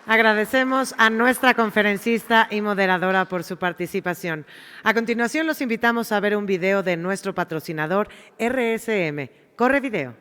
Agradecemos a nuestra conferencista y moderadora por su participación. A continuación, los invitamos a ver un video de nuestro patrocinador RSM. Corre video.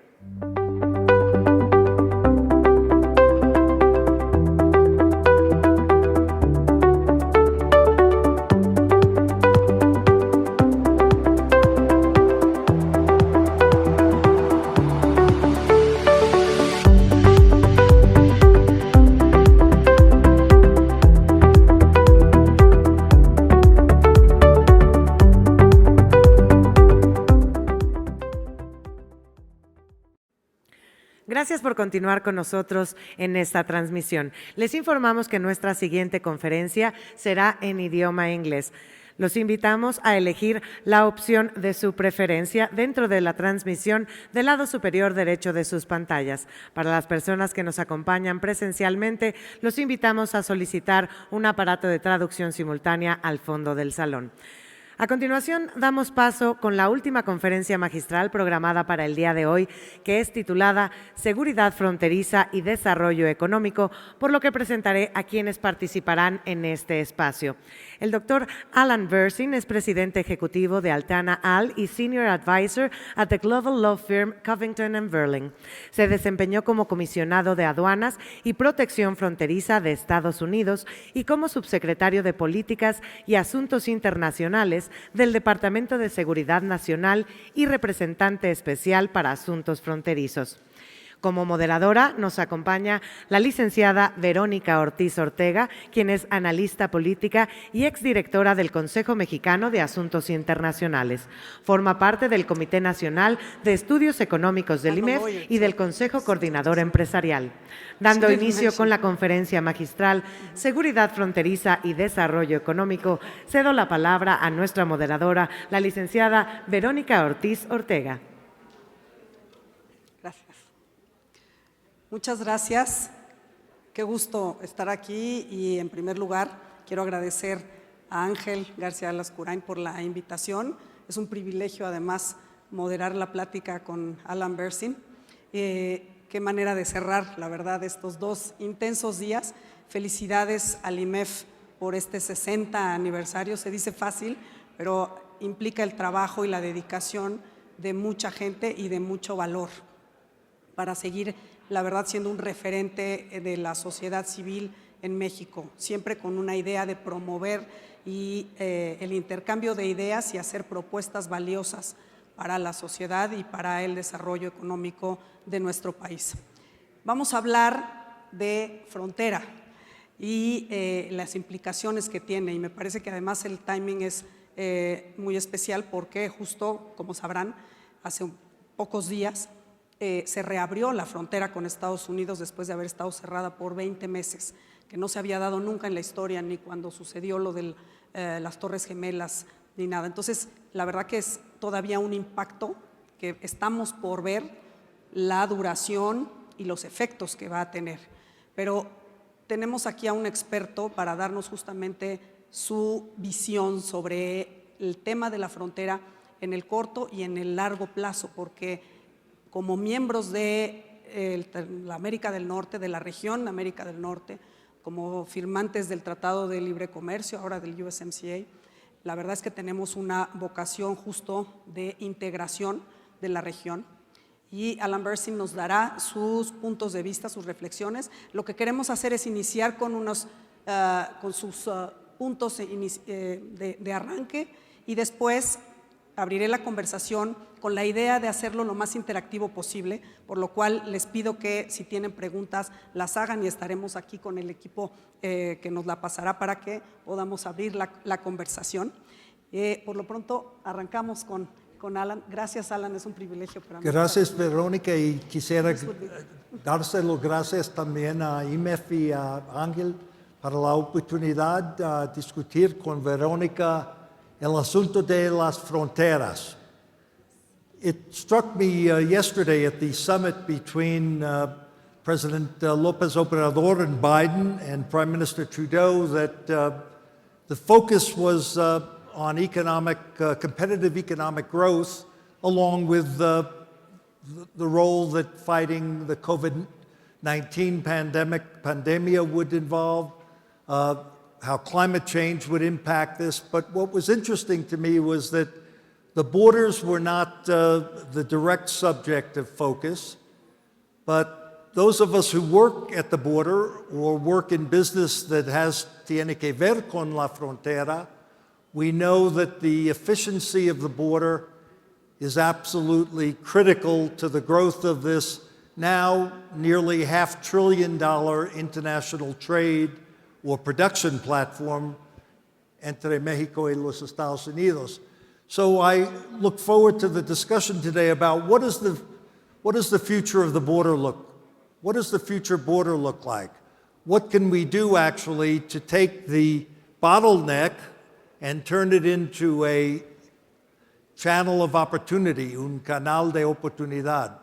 Gracias por continuar con nosotros en esta transmisión. Les informamos que nuestra siguiente conferencia será en idioma inglés. Los invitamos a elegir la opción de su preferencia dentro de la transmisión del lado superior derecho de sus pantallas. Para las personas que nos acompañan presencialmente, los invitamos a solicitar un aparato de traducción simultánea al fondo del salón. A continuación, damos paso con la última conferencia magistral programada para el día de hoy, que es titulada Seguridad Fronteriza y Desarrollo Económico, por lo que presentaré a quienes participarán en este espacio. El doctor Alan Bersin es presidente ejecutivo de Altana y Senior Advisor at the Global Law Firm Covington & Burling. Se desempeñó como comisionado de Aduanas y Protección Fronteriza de Estados Unidos y como subsecretario de Políticas y Asuntos Internacionales del Departamento de Seguridad Nacional y Representante Especial para Asuntos Fronterizos. Como moderadora nos acompaña la licenciada Verónica Ortiz Ortega, quien es analista política y exdirectora del Consejo Mexicano de Asuntos Internacionales. Forma parte del Comité Nacional de Estudios Económicos del IMEF y del Consejo Coordinador Empresarial. Dando inicio con la conferencia magistral Seguridad Fronteriza y Desarrollo Económico, cedo la palabra a nuestra moderadora, la licenciada Verónica Ortiz Ortega. Muchas gracias. Qué gusto estar aquí y en primer lugar quiero agradecer a Ángel García Lascurain por la invitación. Es un privilegio además moderar la plática con Alan Bersin. Qué manera de cerrar, la verdad, estos dos intensos días. Felicidades al IMEF por este 60 aniversario. Se dice fácil, pero implica el trabajo y la dedicación de mucha gente y de mucho valor para seguir, la verdad, siendo un referente de la sociedad civil en México, siempre con una idea de promover el intercambio de ideas y hacer propuestas valiosas para la sociedad y para el desarrollo económico de nuestro país. Vamos a hablar de frontera y las implicaciones que tiene, y me parece que además el timing es muy especial porque justo, como sabrán, hace pocos días se reabrió la frontera con Estados Unidos después de haber estado cerrada por 20 meses, que no se había dado nunca en la historia, ni cuando sucedió lo de las Torres Gemelas, ni nada. Entonces, la verdad que es todavía un impacto que estamos por ver la duración y los efectos que va a tener. Pero tenemos aquí a un experto para darnos justamente su visión sobre el tema de la frontera en el corto y en el largo plazo, porque como miembros de la América del Norte, de la región América del Norte, como firmantes del Tratado de Libre Comercio, ahora del USMCA, la verdad es que tenemos una vocación justo de integración de la región y Alan Bersin nos dará sus puntos de vista, sus reflexiones. Lo que queremos hacer es iniciar con sus puntos de arranque y después abriré la conversación con la idea de hacerlo lo más interactivo posible, por lo cual les pido que si tienen preguntas las hagan y estaremos aquí con el equipo que nos la pasará para que podamos abrir la conversación. Por lo pronto arrancamos con Alan. Gracias, Alan, es un privilegio para mí. Gracias, Verónica, y quisiera darse las gracias también a IMEF y a Ángel para la oportunidad de discutir con Verónica el asunto de las fronteras. It struck me yesterday at the summit between President López Obrador and Biden and Prime Minister Trudeau that the focus was on competitive economic growth, along with the role that fighting the COVID-19 pandemia would involve, how climate change would impact this. But what was interesting to me was that the borders were not the direct subject of focus, but those of us who work at the border or work in business that tiene que ver con la frontera, we know that the efficiency of the border is absolutely critical to the growth of this now nearly $500 billion international trade or production platform entre Mexico y los Estados Unidos. So I look forward to the discussion today about what does the future of the border look? What does the future border look like? What can we do actually to take the bottleneck and turn it into a channel of opportunity, un canal de oportunidad?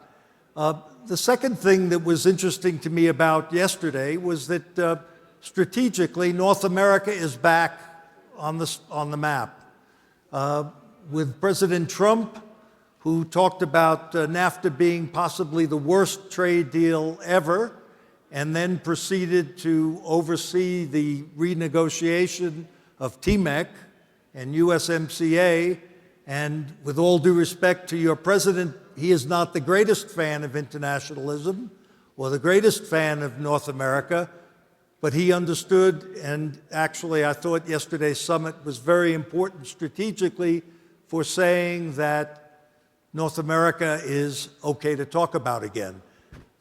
The second thing that was interesting to me about yesterday was that strategically, North America is back on the map. With President Trump, who talked about NAFTA being possibly the worst trade deal ever, and then proceeded to oversee the renegotiation of TMEC and USMCA. And with all due respect to your president, he is not the greatest fan of internationalism or the greatest fan of North America, but he understood, and actually I thought yesterday's summit was very important strategically for saying that North America is okay to talk about again.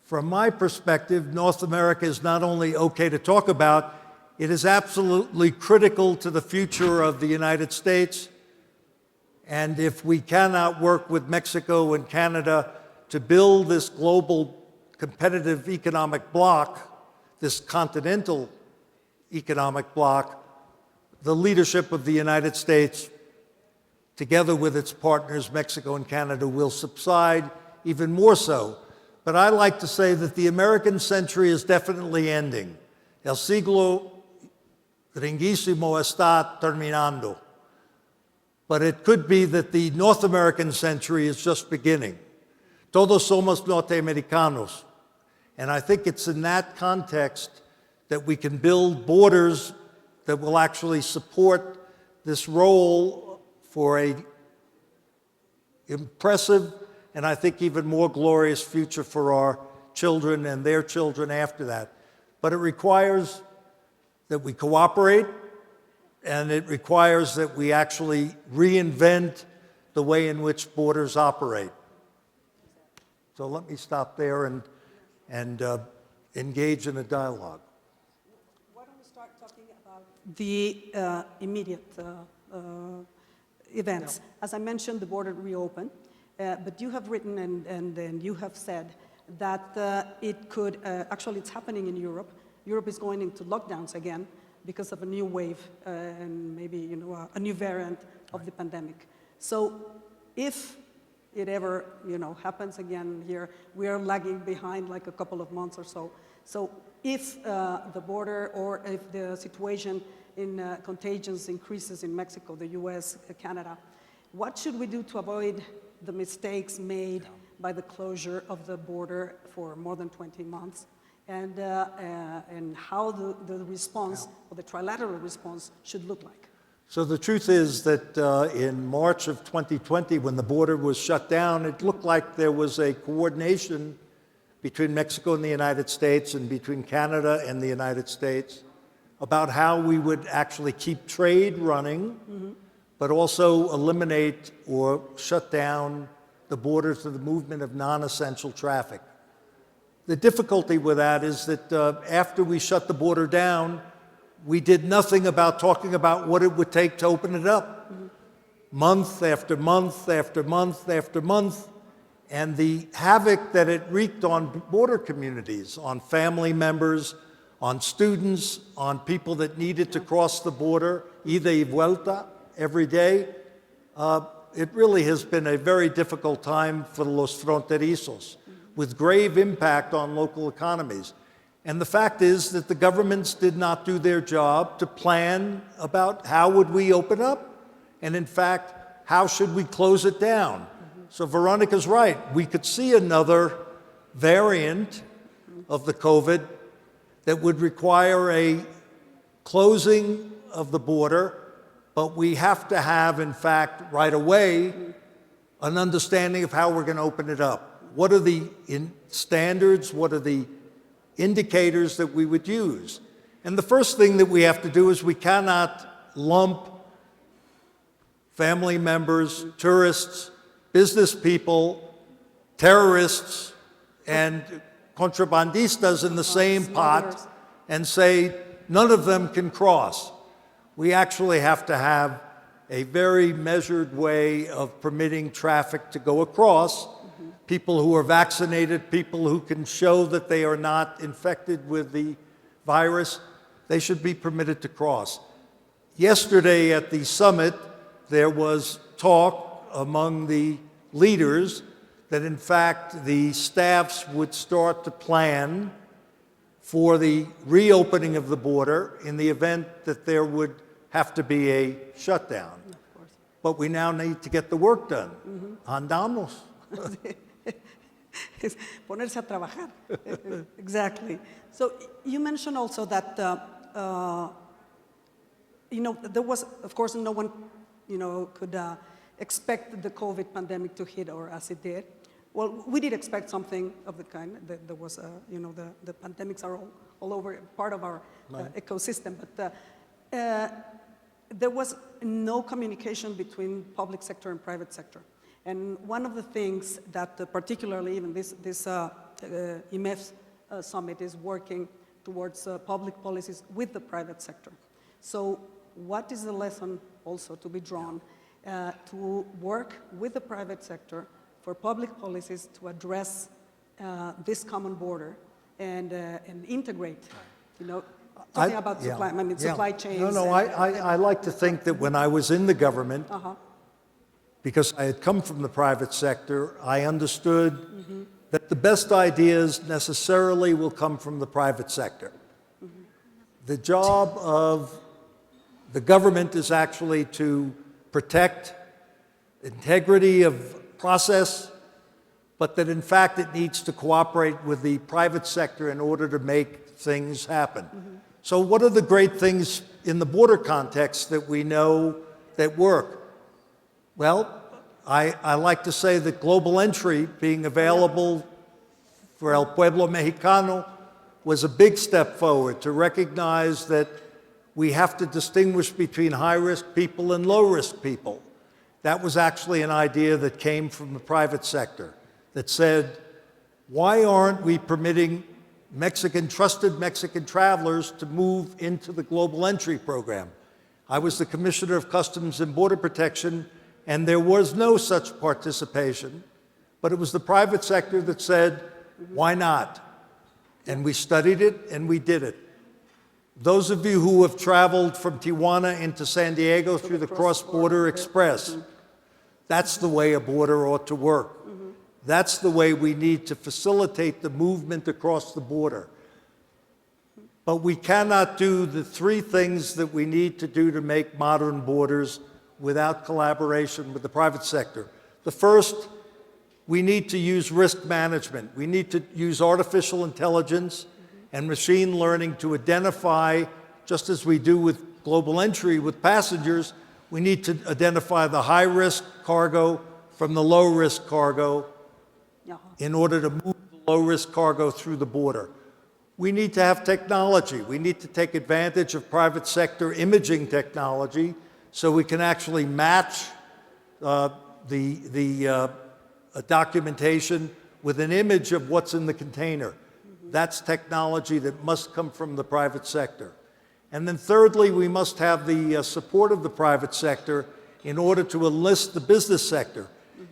From my perspective, North America is not only okay to talk about, it is absolutely critical to the future of the United States. And if we cannot work with Mexico and Canada to build this global competitive economic bloc, this continental economic bloc, the leadership of the United States, together with its partners, Mexico and Canada, will subside even more so. But I like to say that the American century is definitely ending. El siglo gringuísimo está terminando. But it could be that the North American century is just beginning. Todos somos norteamericanos. And I think it's in that context that we can build borders that will actually support this role for an impressive and I think even more glorious future for our children and their children after that. But it requires that we cooperate, and it requires that we actually reinvent the way in which borders operate. So let me stop there and engage in a dialogue. Why don't we start talking about the immediate events? Yeah. As I mentioned, the border reopened, but you have written and you have said that it could, actually it's happening in Europe. Europe is going into lockdowns again because of a new wave and maybe a new variant of the pandemic. So if it ever happens again here, we are lagging behind like a couple of months or so. So if the border or if the situation in contagions increases in Mexico, the US, Canada, what should we do to avoid the mistakes made by the closure of the border for more than 20 months? And how the response, or the trilateral response, should look like? So the truth is that in March of 2020, when the border was shut down, it looked like there was a coordination between Mexico and the United States and between Canada and the United States about how we would actually keep trade running, but also eliminate or shut down the border to the movement of non-essential traffic. The difficulty with that is that after we shut the border down, we did nothing about talking about what it would take to open it up. Month after month after month after month, and the havoc that it wreaked on border communities, on family members, on students, on people that needed to cross the border, ida y vuelta, every day. It really has been a very difficult time for los fronterizos, with grave impact on local economies. And the fact is that the governments did not do their job to plan about how would we open up, and in fact, how should we close it down? So Veronica's right. We could see another variant of the COVID that would require a closing of the border, but we have to have, in fact, right away, an understanding of how we're going to open it up. What are the standards? What are the indicators that we would use? And the first thing that we have to do is we cannot lump family members, tourists, business people, terrorists, and contrabandistas in the same pot and say none of them can cross. We actually have to have a very measured way of permitting traffic to go across. People who are vaccinated, people who can show that they are not infected with the virus, they should be permitted to cross. Yesterday at the summit, there was talk among the leaders that in fact the staffs would start to plan for the reopening of the border in the event that there would have to be a shutdown. But we now need to get the work done. Andamos. Ponerse a trabajar. Exactly. So you mentioned also that, there was, of course, no one, could expect the COVID pandemic to hit or as it did. Well, we did expect something of the kind. There was, the pandemics are all over, part of our ecosystem. But there was no communication between public sector and private sector. And one of the things that particularly even this IMEF summit is working towards public policies with the private sector. So what is the lesson also to be drawn to work with the private sector for public policies to address this common border and integrate, talking about supply, supply chains. I like to think that when I was in the government, because I had come from the private sector, I understood that the best ideas necessarily will come from the private sector. The job of the government is actually to protect integrity of process, but that in fact it needs to cooperate with the private sector in order to make things happen. So what are the great things in the border context that we know that work? Well, I like to say that global entry being available for El Pueblo Mexicano was a big step forward to recognize that we have to distinguish between high-risk people and low-risk people. That was actually an idea that came from the private sector that said, why aren't we permitting trusted Mexican travelers to move into the global entry program? I was the Commissioner of Customs and Border Protection, and there was no such participation, but it was the private sector that said, why not? And we studied it and we did it. Those of you who have traveled from Tijuana into San Diego through the Cross-Border Express, that's the way a border ought to work. That's the way we need to facilitate the movement across the border. But we cannot do the three things that we need to do to make modern borders without collaboration with the private sector. The first, we need to use risk management. We need to use artificial intelligence and machine learning to identify, just as we do with global entry with passengers, we need to identify the high-risk cargo from the low-risk cargo in order to move the low-risk cargo through the border. We need to have technology. We need to take advantage of private sector imaging technology so we can actually match the documentation with an image of what's in the container. That's technology that must come from the private sector. And then thirdly, we must have the support of the private sector in order to enlist the business sector.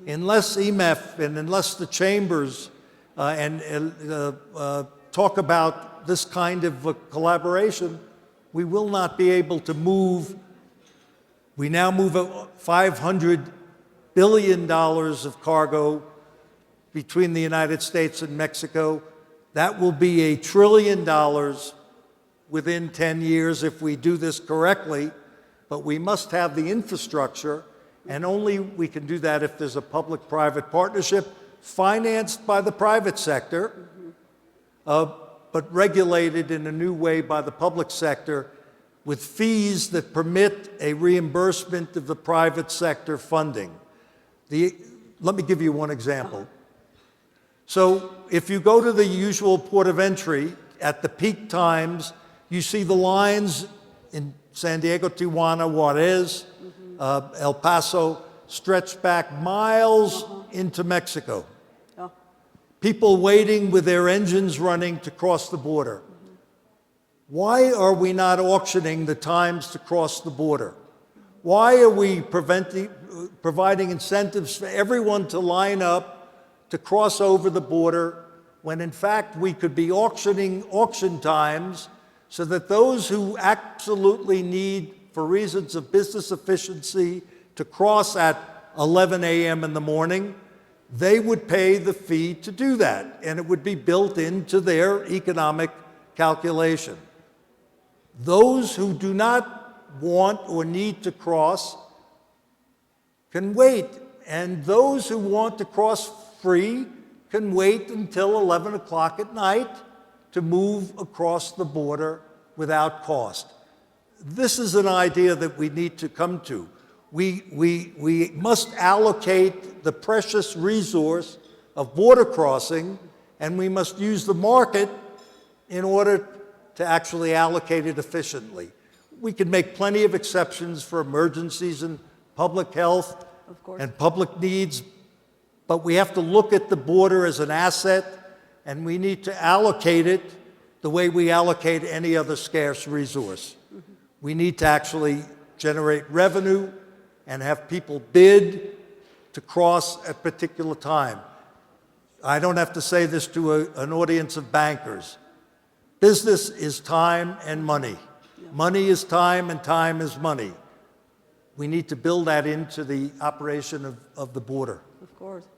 Unless IMEF and unless the chambers talk about this kind of collaboration, we will not be able to move. We now move $500 billion of cargo between the United States and Mexico. That will be $1 trillion within 10 years if we do this correctly, but we must have the infrastructure, and only we can do that if there's a public-private partnership financed by the private sector, but regulated in a new way by the public sector with fees that permit a reimbursement of the private sector funding. Let me give you one example. So if you go to the usual port of entry at the peak times, you see the lines in San Diego, Tijuana, Juarez, El Paso, stretch back miles into Mexico. People waiting with their engines running to cross the border. Why are we not auctioning the times to cross the border? Why are we providing incentives for everyone to line up to cross over the border when in fact we could be auctioning auction times so that those who absolutely need, for reasons of business efficiency, to cross at 11 a.m. in the morning, they would pay the fee to do that, and it would be built into their economic calculation. Those who do not want or need to cross can wait, and those who want to cross free can wait until 11 o'clock at night to move across the border without cost. This is an idea that we need to come to. We must allocate the precious resource of border crossing, and we must use the market in order to actually allocate it efficiently. We can make plenty of exceptions for emergencies and public health and public needs, but we have to look at the border as an asset, and we need to allocate it the way we allocate any other scarce resource. We need to actually generate revenue and have people bid to cross at a particular time. I don't have to say this to an audience of bankers. Business is time and money. Money is time and time is money. We need to build that into the operation of the border. Of course.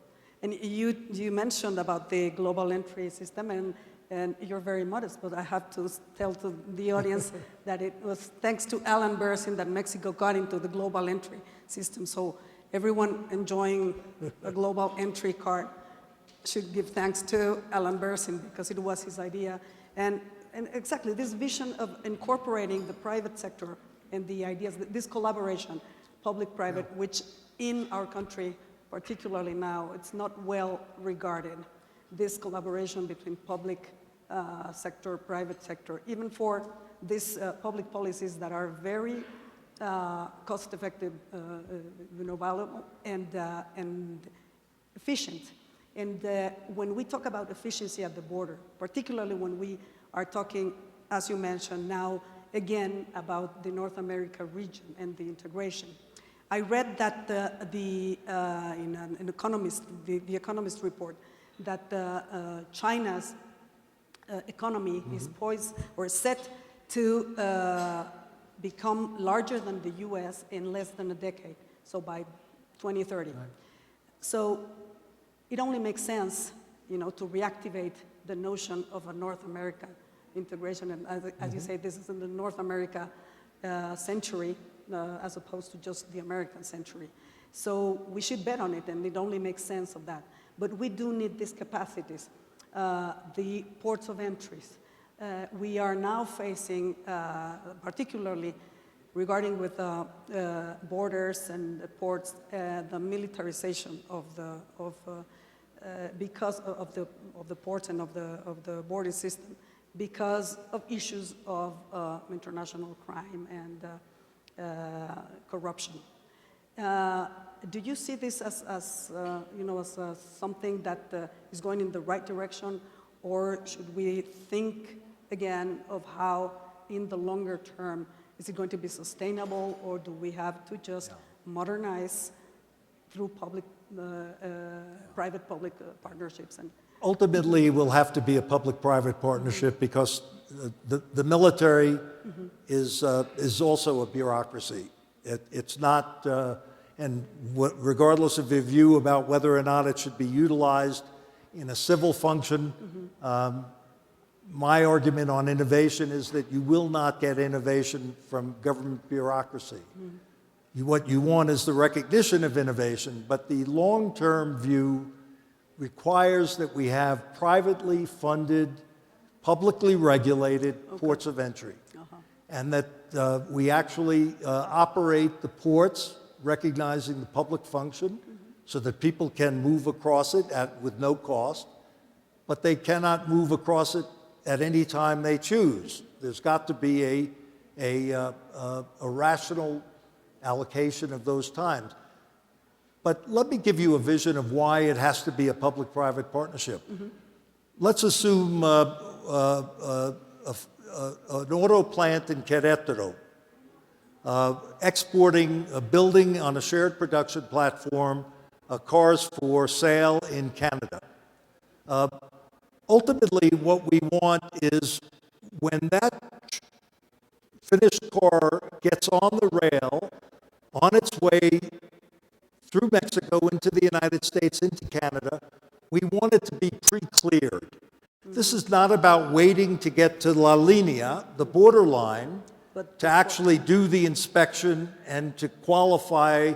And you mentioned about the global entry system, and you're very modest, but I have to tell to the audience that it was thanks to Alan Bersin that Mexico got into the global entry system. So everyone enjoying a global entry card should give thanks to Alan Bersin because it was his idea. And exactly this vision of incorporating the private sector and the ideas, this collaboration, public-private, which in our country, particularly now, it's not well regarded. This collaboration between public sector, private sector, even for these public policies that are very cost-effective, valuable and efficient. And when we talk about efficiency at the border, particularly when we are talking, as you mentioned now, again about the North America region and the integration. I read that in an Economist, the Economist report, that China's economy is poised or set to become larger than the US in less than a decade, so by 2030. Right. So it only makes sense, to reactivate the notion of a North America integration, and as you say, this is in the North America century, as opposed to just the American century. So we should bet on it, and it only makes sense of that. But we do need these capacities, the ports of entries. We are now facing, particularly regarding with borders and the ports, the militarization because of the ports and of the border system, because of issues of international crime and corruption. Do you see this as something that is going in the right direction, or should we think again of how, in the longer term, is it going to be sustainable, or do we have to just modernize through private-public partnerships? And ultimately, will have to be a public-private partnership because the military is also a bureaucracy. It's not, and regardless of your view about whether or not it should be utilized in a civil function, my argument on innovation is that you will not get innovation from government bureaucracy. What you want is the recognition of innovation, but the long-term view requires that we have privately funded publicly regulated ports of entry. And that we actually operate the ports recognizing the public function so that people can move across it with no cost, but they cannot move across it at any time they choose. There's got to be a rational allocation of those times. But let me give you a vision of why it has to be a public-private partnership. Let's assume an auto plant in Querétaro, exporting, building on a shared production platform, cars for sale in Canada. Ultimately, what we want is when that finished car gets on the rail, on its way through Mexico into the United States, into Canada, we want it to be pre-cleared. This is not about waiting to get to La Linea, the borderline, to actually do the inspection and to qualify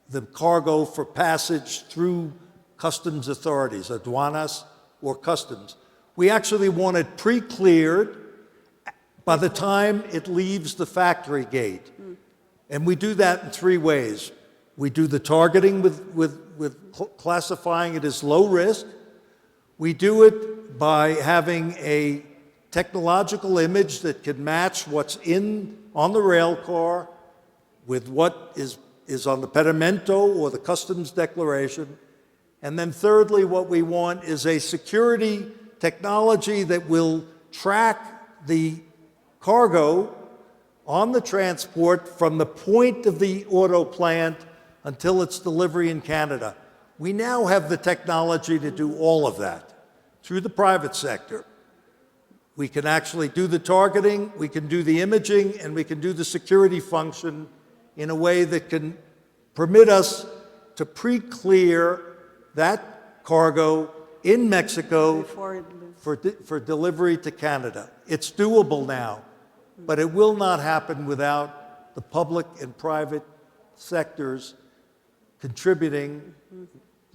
the cargo for passage through customs authorities, Aduanas or customs. We actually want it pre-cleared by the time it leaves the factory gate. And we do that in three ways. We do the targeting with classifying it as low risk. We do it by having a technological image that can match what's on the rail car with what is on the pedimento or the customs declaration. And then thirdly, what we want is a security technology that will track the cargo on the transport from the point of the auto plant until its delivery in Canada. We now have the technology to do all of that through the private sector. We can actually do the targeting, we can do the imaging, and we can do the security function in a way that can permit us to pre-clear that cargo in Mexico for delivery to Canada. It's doable now, but it will not happen without the public and private sectors contributing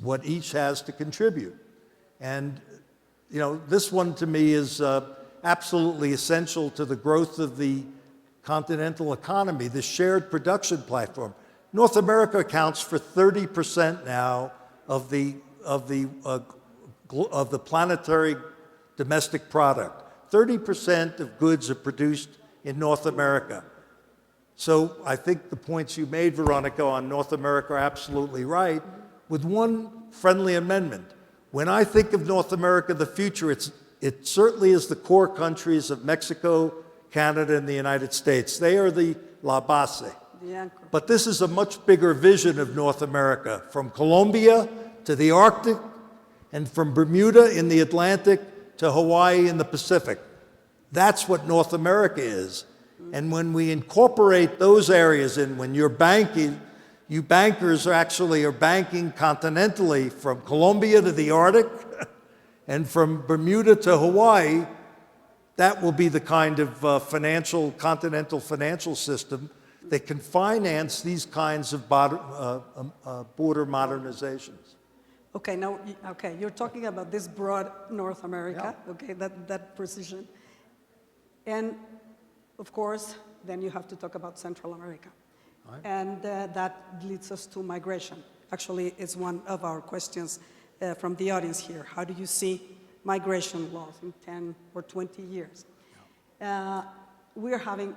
what each has to contribute. And, you know, this one to me is absolutely essential to the growth of the continental economy, the shared production platform. North America accounts for 30% now of the planetary domestic product. 30% of goods are produced in North America. So I think the points you made, Veronica, on North America are absolutely right, with one friendly amendment. When I think of North America, the future, it certainly is the core countries of Mexico, Canada, and the United States. They are the la base. But this is a much bigger vision of North America, from Colombia to the Arctic, and from Bermuda in the Atlantic to Hawaii in the Pacific. That's what North America is. And when we incorporate those areas in, when you're banking, you bankers actually are banking continentally from Colombia to the Arctic and from Bermuda to Hawaii, that will be the kind of continental financial system that can finance these kinds of border modernizations. Okay, now, you're talking about this broad North America, okay, that precision. And of course, then you have to talk about Central America. Right. And that leads us to migration. Actually, it's one of our questions from the audience here. How do you see migration laws in 10 or 20 years? We're having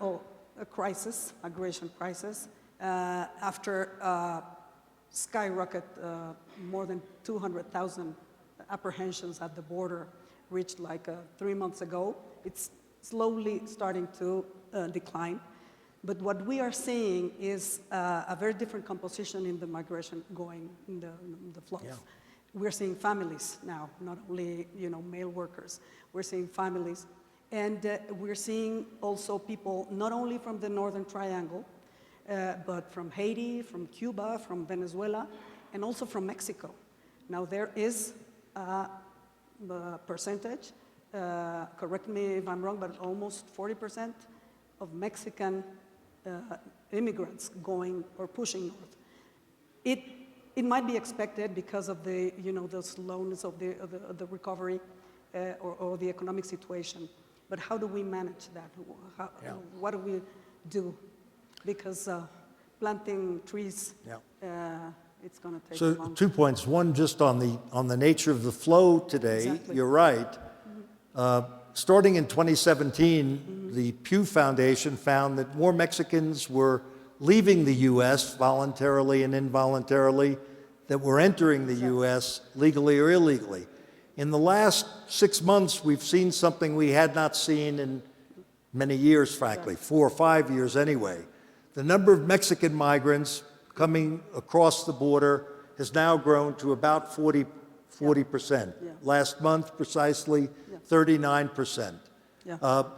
a crisis, migration crisis, after skyrocket, more than 200,000 apprehensions at the border reached like 3 months ago. It's slowly starting to decline. But what we are seeing is a very different composition in the migration going in the flows. Yeah. We're seeing families now, not only male workers. We're seeing families. And we're seeing also people not only from the Northern Triangle, but from Haiti, from Cuba, from Venezuela, and also from Mexico. Now there is a percentage, correct me if I'm wrong, but almost 40% of Mexican immigrants going or pushing north. It might be expected because of the the slowness of the recovery, or the economic situation. But how do we manage that? What do we do? Because planting trees, it's going to take a long time. 2 points. One, just on the nature of the flow today. Exactly. You're right. Starting in 2017, the Pew Foundation found that more Mexicans were leaving the U.S. voluntarily and involuntarily that were entering the U.S. legally or illegally. In the last 6 months, we've seen something we had not seen in many years, frankly, 4 or 5 years anyway. The number of Mexican migrants coming across the border has now grown to about 40%. Last month, precisely, 39%.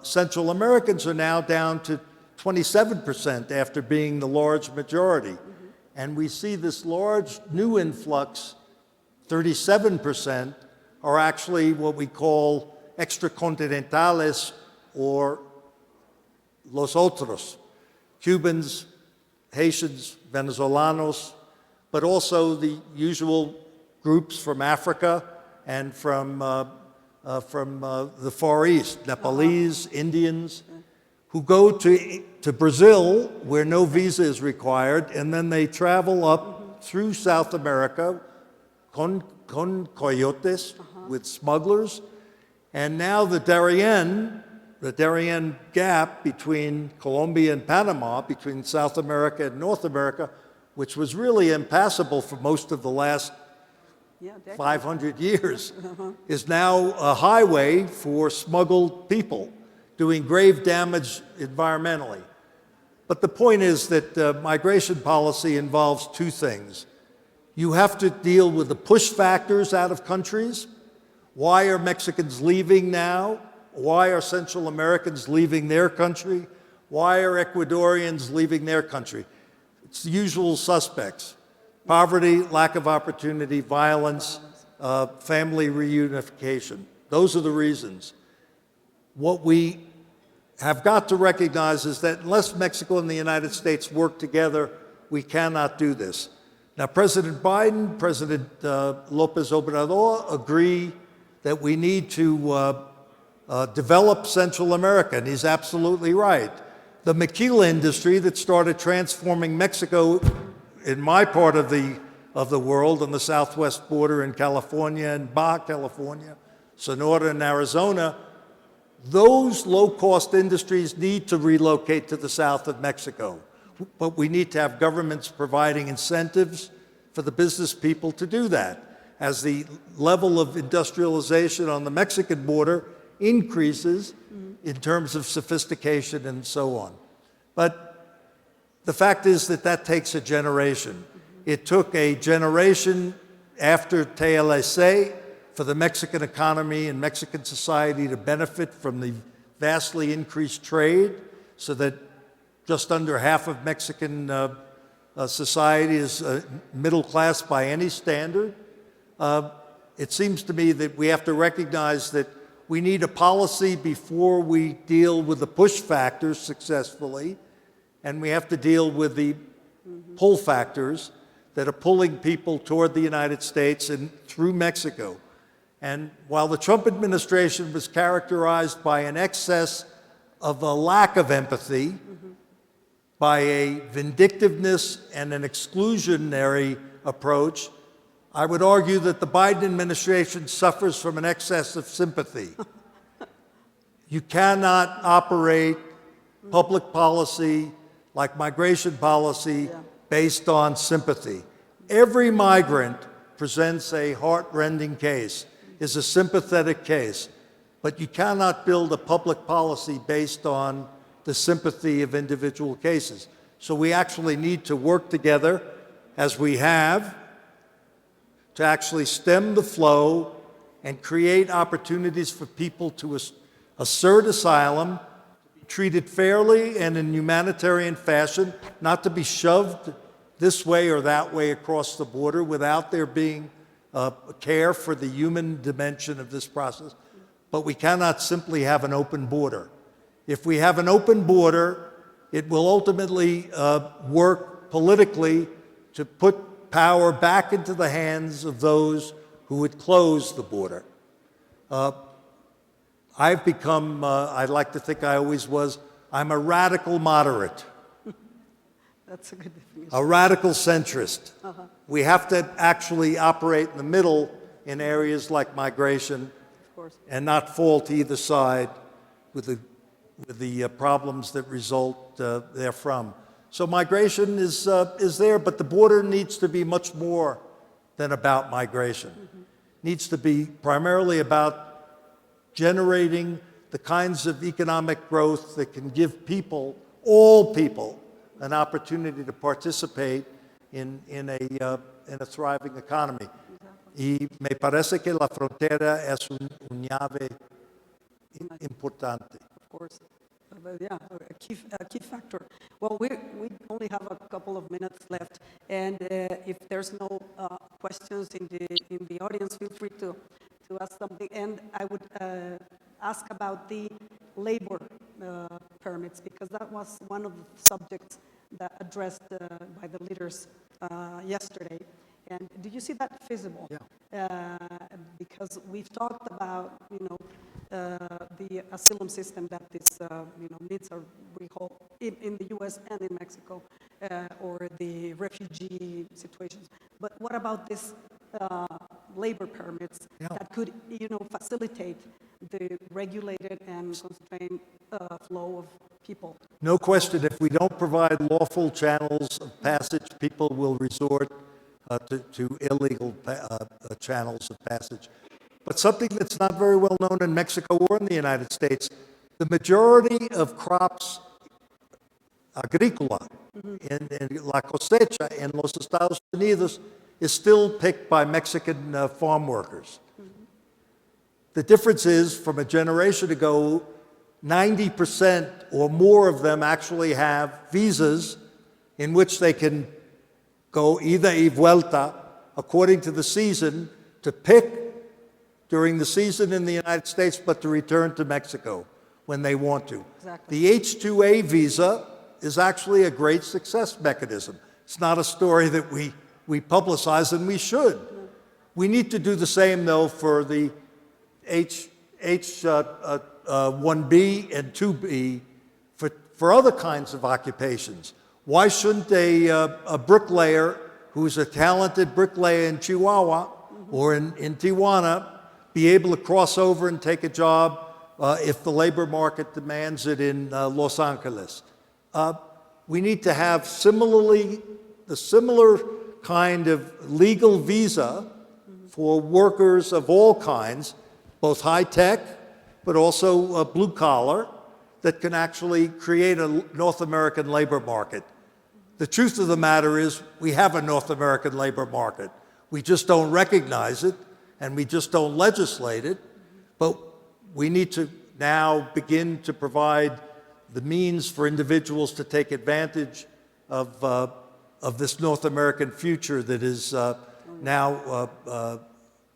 Central Americans are now down to 27% after being the large majority. And we see this large new influx, 37%, are actually what we call extracontinentales, or los otros, Cubans, Haitians, Venezolanos, but also the usual groups from Africa and from the Far East, Nepalese, Indians, who go to Brazil, where no visa is required, and then they travel up through South America con coyotes, with smugglers. And now the Darien gap between Colombia and Panama, between South America and North America, which was really impassable for most of the last 500 years, is now a highway for smuggled people, doing grave damage environmentally. But the point is that migration policy involves two things. You have to deal with the push factors out of countries. Why are Mexicans leaving now? Why are Central Americans leaving their country? Why are Ecuadorians leaving their country? It's the usual suspects: poverty, lack of opportunity, violence, family reunification. Those are the reasons. What we have got to recognize is that unless Mexico and the United States work together, we cannot do this. Now, President Biden, President Lopez Obrador agree that we need to develop Central America, and he's absolutely right. The maquila industry that started transforming Mexico in my part of the world, on the southwest border in California and Baja California, Sonora and Arizona, those low-cost industries need to relocate to the south of Mexico. But we need to have governments providing incentives for the business people to do that. As the level of industrialization on the Mexican border increases in terms of sophistication and so on. But the fact is that that takes a generation. It took a generation after TLC for the Mexican economy and Mexican society to benefit from the vastly increased trade, so that just under half of Mexican society is middle class by any standard. It seems to me that we have to recognize that we need a policy before we deal with the push factors successfully, and we have to deal with the pull factors that are pulling people toward the United States and through Mexico. And while the Trump administration was characterized by an excess of a lack of empathy, by a vindictiveness and an exclusionary approach, I would argue that the Biden administration suffers from an excess of sympathy. You cannot operate public policy like migration policy based on sympathy. Every migrant presents a heart-rending case, is a sympathetic case, but you cannot build a public policy based on the sympathy of individual cases. So we actually need to work together, as we have, to actually stem the flow and create opportunities for people to assert asylum, be treated fairly and in humanitarian fashion, not to be shoved this way or that way across the border without there being care for the human dimension of this process. But we cannot simply have an open border. If we have an open border, it will ultimately work politically to put power back into the hands of those who would close the border. I've become, I'd like to think I always was, I'm a radical moderate. That's a good definition. A radical centrist. We have to actually operate in the middle in areas like migration and not fall to either side with the problems that result therefrom. So migration is there, but the border needs to be much more than about migration. Needs to be primarily about generating the kinds of economic growth that can give people, all people, an opportunity to participate in a thriving economy. Y me parece que la frontera es un llave importante. Of course. Yeah, a key factor. Well, we only have a couple of minutes left, and if there's no questions in the audience, feel free to ask something. And I would ask about the labor permits, because that was one of the subjects that addressed by the leaders yesterday. And do you see that feasible? Yeah. Because we've talked about, the asylum system that this, needs are recalled in the U.S. and in Mexico, or the refugee situations. But what about this labor permits that could, facilitate the regulated and constrained flow of people? No question, if we don't provide lawful channels of passage, people will resort to illegal channels of passage. But something that's not very well known in Mexico or in the United States, the majority of crops agrícola in la cosecha in los Estados Unidos is still picked by Mexican farm workers. The difference is, from a generation ago, 90% or more of them actually have visas in which they can go ida y vuelta according to the season to pick during the season in the United States, but to return to Mexico when they want to. Exactly. The H-2A visa is actually a great success mechanism. It's not a story that we publicize, and we should. No. We need to do the same, though, for the H-1B and 2B for other kinds of occupations. Why shouldn't a bricklayer who's a talented bricklayer in Chihuahua or in Tijuana be able to cross over and take a job if the labor market demands it in Los Angeles? We need to have the similar kind of legal visa for workers of all kinds, both high-tech, but also blue-collar, that can actually create a North American labor market. The truth of the matter is we have a North American labor market. We just don't recognize it, and we just don't legislate it, but we need to now begin to provide the means for individuals to take advantage of this North American future that is now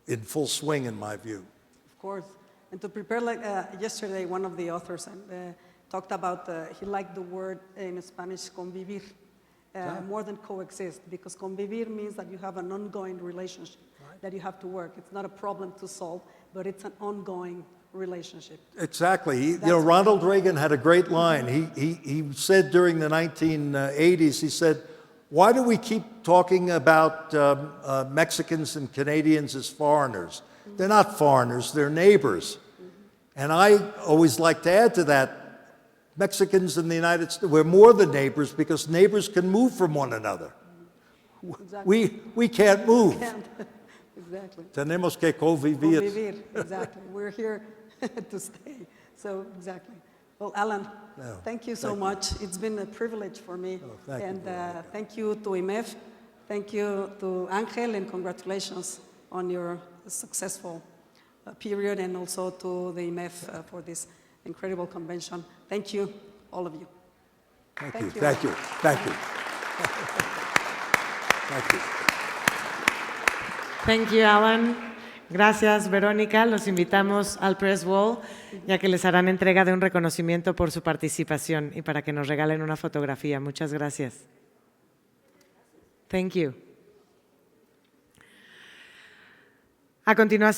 in full swing, in my view. Of course. And to prepare, like yesterday, one of the authors talked about, he liked the word in Spanish, convivir, more than coexist, because convivir means that you have an ongoing relationship, that you have to work. It's not a problem to solve, but it's an ongoing relationship. Exactly. Ronald Reagan had a great line. He said during the 1980s, he said, why do we keep talking about Mexicans and Canadians as foreigners? They're not foreigners, they're neighbors. And I always like to add to that, Mexicans in the United States, we're more than neighbors because neighbors can move from one another. Exactly. We can't move. We can't. Exactly. Tenemos que convivir. Convivir, exactly. We're here to stay. So, exactly. Well, Alan, thank you so much. It's been a privilege for me. Thank you to IMEF. Thank you to Angel, and congratulations on your successful period, and also to the IMEF for this incredible convention. Thank you, all of you. Thank you. Thank you. Thank you. Thank you. Thank you, Alan. Gracias, Verónica. Los invitamos al Press Wall, ya que les harán entrega de un reconocimiento por su participación y para que nos regalen una fotografía. Muchas gracias. Thank you. A continuación.